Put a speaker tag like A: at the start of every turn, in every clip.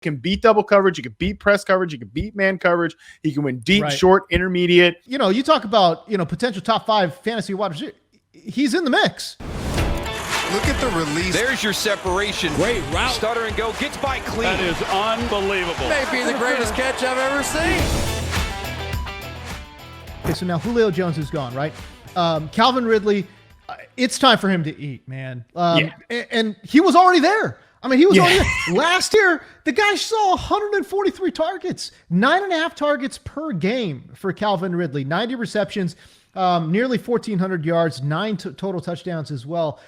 A: can beat double coverage. He can beat press coverage. He can beat man coverage. He can win deep, short, intermediate.
B: You talk about, potential top 5 fantasy wide receiver. He's in the mix.
C: Look at the release.
D: There's your separation.
E: Great route.
D: Stutter and go. Gets by clean.
E: That is unbelievable.
C: May be the greatest catch I've ever seen.
B: Okay, so now Julio Jones is gone, right? Calvin Ridley, it's time for him to eat, man. And he was already there. I mean, he was already there. Last year, the guy saw 143 targets, 9.5 targets per game for Calvin Ridley, 90 receptions, nearly 1,400 yards, 9 total touchdowns as well.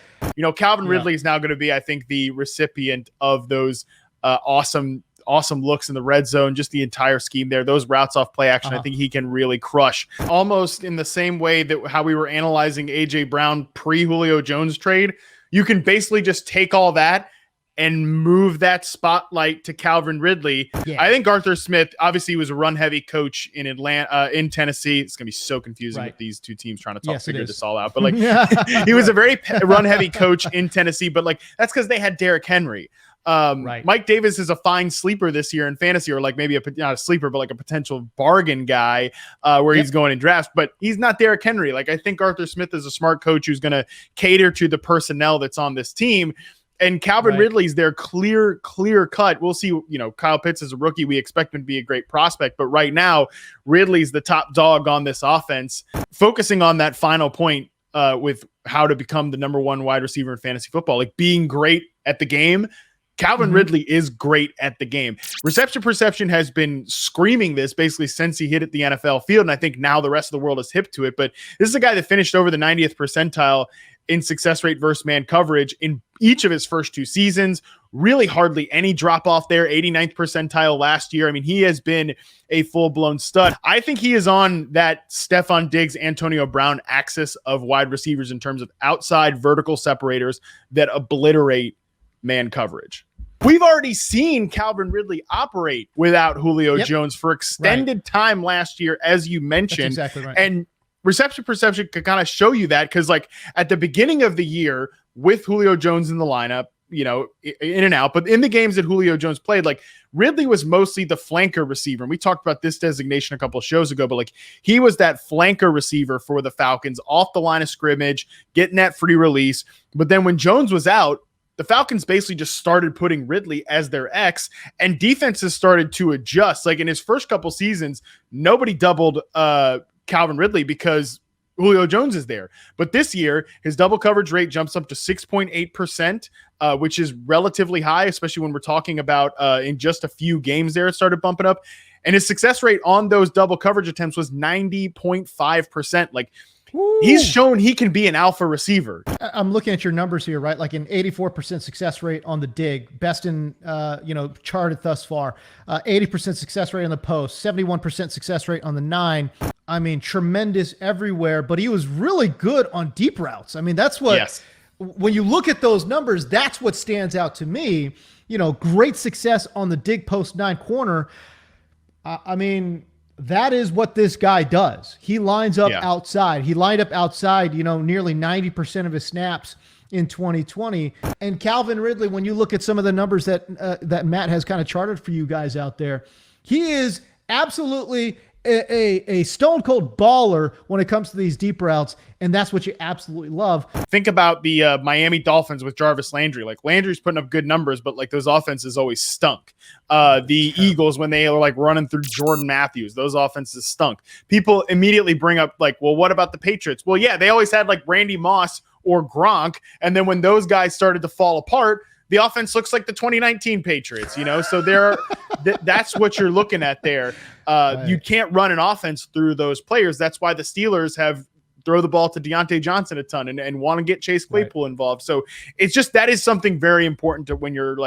A: Calvin Ridley is now going to be, I think, the recipient of those awesome looks in the red zone, just the entire scheme there. Those routes off play action, I think he can really crush. Almost in the same way that how we were analyzing A.J. Brown pre-Julio Jones trade, you can basically just take all that and move that spotlight to Calvin Ridley. I think Arthur Smith, obviously, was a run-heavy coach in in Tennessee. It's going to be so confusing with these two teams trying to figure this all out. But he was a very run-heavy coach in Tennessee. But that's because they had Derrick Henry. Mike Davis is a fine sleeper this year in fantasy, or maybe not a sleeper, but a potential bargain guy where he's going in drafts. But he's not Derrick Henry. I think Arthur Smith is a smart coach who's going to cater to the personnel that's on this team. And Calvin Ridley's their clear cut. We'll see, Kyle Pitts is a rookie. We expect him to be a great prospect. But right now, Ridley's the top dog on this offense. Focusing on that final point with how to become the number 1 wide receiver in fantasy football, being great at the game. Calvin Ridley is great at the game. Reception perception has been screaming this basically since he hit at the NFL field. And I think now the rest of the world is hip to it. But this is a guy that finished over the 90th percentile in success rate versus man coverage in each of his first 2 seasons. Really hardly any drop off there. 89th percentile last year. I mean, he has been a full-blown stud. I think he is on that Stefon Diggs, Antonio Brown axis of wide receivers in terms of outside vertical separators that obliterate man coverage. We've already seen Calvin Ridley operate without Julio Jones for extended time last year, as you mentioned.
B: That's exactly right.
A: And reception perception could kind of show you that, because at the beginning of the year with Julio Jones in the lineup, in and out, but in the games that Julio Jones played, Ridley was mostly the flanker receiver. And we talked about this designation a couple of shows ago, but he was that flanker receiver for the Falcons off the line of scrimmage, getting that free release. But then when Jones was out, the Falcons basically just started putting Ridley as their X, and defenses started to adjust. In his first couple seasons, nobody doubled Calvin Ridley because Julio Jones is there. But this year, his double coverage rate jumps up to 6.8%, which is relatively high, especially when we're talking about in just a few games there, it started bumping up. And his success rate on those double coverage attempts was 90.5%. He's shown he can be an alpha receiver.
B: I'm looking at your numbers here, right? An 84% success rate on the dig, best in, charted thus far. 80% success rate on the post, 71% success rate on the 9. I mean, tremendous everywhere, but he was really good on deep routes. I mean, that's what, when you look at those numbers, that's what stands out to me. Great success on the dig post 9 corner. I mean, that is what this guy does. He lines up outside. He lined up outside, nearly 90% of his snaps in 2020. And Calvin Ridley, when you look at some of the numbers that Matt has kind of charted for you guys out there, he is absolutely a stone cold baller when it comes to these deep routes, and that's what you absolutely love.
A: Think about the Miami Dolphins with Jarvis Landry. Landry's putting up good numbers, but those offenses always stunk. The Eagles, when they were running through Jordan Matthews, those offenses stunk. People immediately bring up well, what about the Patriots? Well, yeah, they always had Randy Moss or Gronk, and then when those guys started to fall apart, the offense looks like the 2019 Patriots, so that's what you're looking at there. You can't run an offense through those players. That's why the Steelers have throw the ball to Deontay Johnson a ton and want to get Chase Claypool involved. So it's just, that is something very important to when you're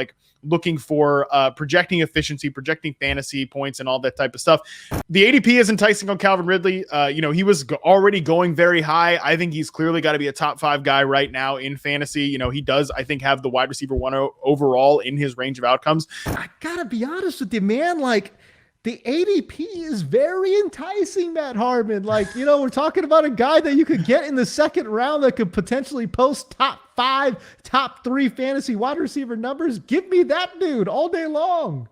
A: looking for projecting efficiency, projecting fantasy points and all that type of stuff. The ADP is enticing on Calvin Ridley. He was already going very high. I think he's clearly got to be a top 5 guy right now in fantasy. He does, I think, have the wide receiver 1 overall in his range of outcomes.
B: I gotta be honest with you, man. The ADP is very enticing, Matt Harmon. We're talking about a guy that you could get in the second round that could potentially post top 5, top 3 fantasy wide receiver numbers. Give me that dude all day long.